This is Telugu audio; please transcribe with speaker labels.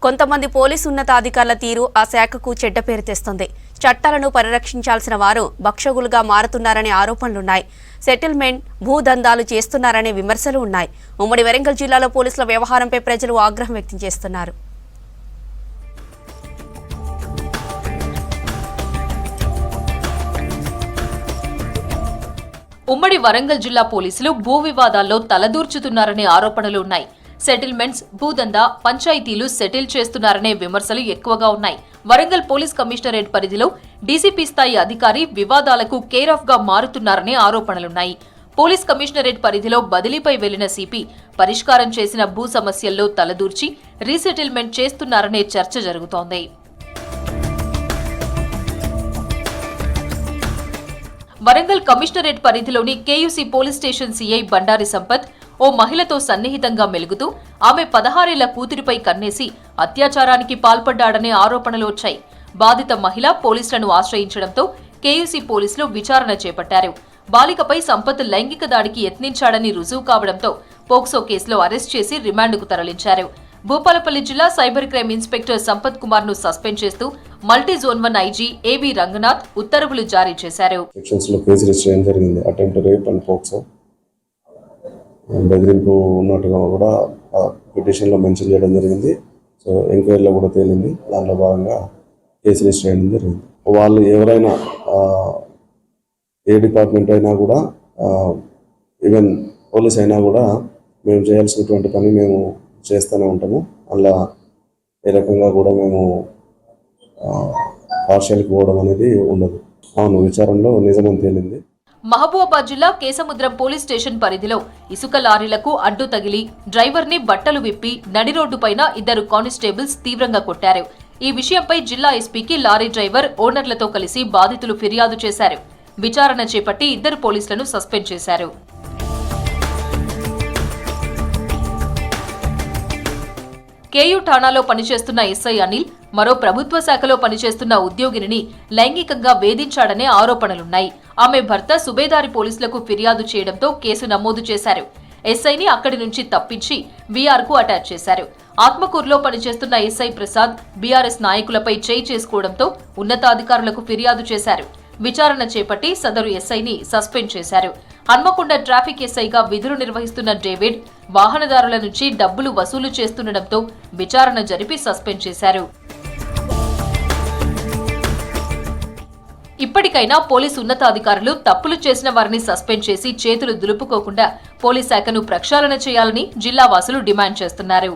Speaker 1: కొంతమంది పోలీసు ఉన్నతాధికారుల తీరు ఆ శాఖకు చెడ్డ పేరు తెస్తుంది. చట్టాలను పరిరక్షించాల్సిన వారు భక్షగులుగా మారుతున్నారనే ఆరోపణలున్నాయి. సెటిల్మెంట్, భూదందాలు చేస్తున్నారనే విమర్శలు ఉన్నాయి. ఉమ్మడి వరంగల్ జిల్లాలో పోలీసుల వ్యవహారంపై ప్రజలు ఆగ్రహం వ్యక్తం చేస్తున్నారు.
Speaker 2: ఉమ్మడి వరంగల్ జిల్లా పోలీసులు భూ వివాదాల్లో తలదూర్చుతున్నారనే ఆరోపణలు ఉన్నాయి. సెటిల్మెంట్స్, భూదందా, పంచాయతీలు సెటిల్ చేస్తున్నారనే విమర్శలు ఎక్కువగా ఉన్నాయి. వరంగల్ పోలీస్ కమిషనరేట్ పరిధిలో డీసీపీ స్థాయి అధికారి వివాదాలకు కేర్ ఆఫ్ గా మారుతున్నారనే ఆరోపణలున్నాయి. పోలీస్ కమిషనరేట్ పరిధిలో బదిలీపై వెళ్లిన సిపి పరిష్కారం చేసిన భూ సమస్యల్లో తలదూర్చి రీసెటిల్మెంట్ చేస్తున్నారనే చర్చ జరుగుతోంది. వరంగల్ కమిషనరేట్ పరిధిలోని KUC police station CI Bandari Sampath ఓ మహిళతో సన్నిహితంగా మెలుగుతూ ఆమె 16 ఏళ్ల కూతురిపై కన్నేసి అత్యాచారానికి పాల్పడ్డాడనే ఆరోపణలు వచ్చాయి. బాధిత మహిళ పోలీసులను ఆశ్రయించడంతో కేయూసీ పోలీసులు విచారణ చేపట్టారు. బాలికపై సంపత్ లైంగిక దాడికి యత్నించాడని రుజువు కావడంతో పోక్సో కేసులో అరెస్ట్ చేసి రిమాండ్కు తరలించారు. భూపాలపల్లి జిల్లా cyber crime inspector Sampath Kumar ను సస్పెండ్ చేస్తూ multi zone 1 IG AB Ranganath ఉత్తర్వులు జారీ చేశారు.
Speaker 3: బెదిరింపు ఉన్నట్టుగా కూడా పిటిషన్లో మెన్షన్ చేయడం జరిగింది. సో ఎంక్వైరీలో కూడా తేలింది. దాంట్లో భాగంగా కేసు రిజిస్టర్ చేయడం జరిగింది. వాళ్ళు ఎవరైనా ఏ డిపార్ట్మెంట్ అయినా కూడా, ఈవెన్ పోలీస్ అయినా కూడా మేము చేయాల్సినటువంటి పని మేము చేస్తూనే ఉంటాము. అలా ఏ రకంగా కూడా మేము పార్షియల్కి పోవడం అనేది ఉండదు. అవును, విచారణలో నిజమని తేలింది.
Speaker 2: మహబూబాబాద్ జిల్లా కేసముద్రం పోలీస్ స్టేషన్ పరిధిలో ఇసుక లారీలకు అడ్డు తగిలి డ్రైవర్ ని బట్టలు విప్పి నడి రోడ్డుపైన 2 కానిస్టేబుల్స్ తీవ్రంగా కొట్టారు. ఈ విషయంపై జిల్లా ఎస్పీకి లారీ డ్రైవర్, ఓనర్లతో కలిసి బాధితులు ఫిర్యాదు చేశారు. విచారణ చేపట్టి 2 పోలీసులను సస్పెండ్ చేశారు. కేయూ ఠాణాలో పనిచేస్తున్న ఎస్ఐ అనిల్ మరో ప్రభుత్వ శాఖలో పనిచేస్తున్న ఉద్యోగిని లైంగికంగా వేధించాడనే ఆరోపణలున్నాయి. ఆమె భర్త సుబేదారి పోలీసులకు ఫిర్యాదు చేయడంతో కేసు నమోదు చేశారు. ఎస్ఐని అక్కడి నుంచి తప్పించి బీఆర్ కు అటాచ్ చేశారు. ఆత్మకూరులో పనిచేస్తున్న ఎస్ఐ ప్రసాద్ బీఆర్ఎస్ నాయకులపై చేయి చేసుకోవడంతో ఉన్నతాధికారులకు ఫిర్యాదు చేశారు. విచారణ చేపట్టి సదరు ఎస్ఐని సస్పెండ్ చేశారు. హన్మకొండ ట్రాఫిక్ ఎస్ఐగా విధులు నిర్వహిస్తున్న డేవిడ్ వాహనదారుల నుంచి డబ్బులు వసూలు చేస్తుండటంతో విచారణ జరిపి సస్పెండ్ చేశారు. ఇప్పటికైనా పోలీసు ఉన్నతాధికారులు తప్పులు చేసిన వారిని సస్పెండ్ చేసి చేతులు దులుపుకోకుండా పోలీస్ శాఖను ప్రక్షాళన చేయాలని జిల్లావాసులు డిమాండ్ చేస్తున్నారు.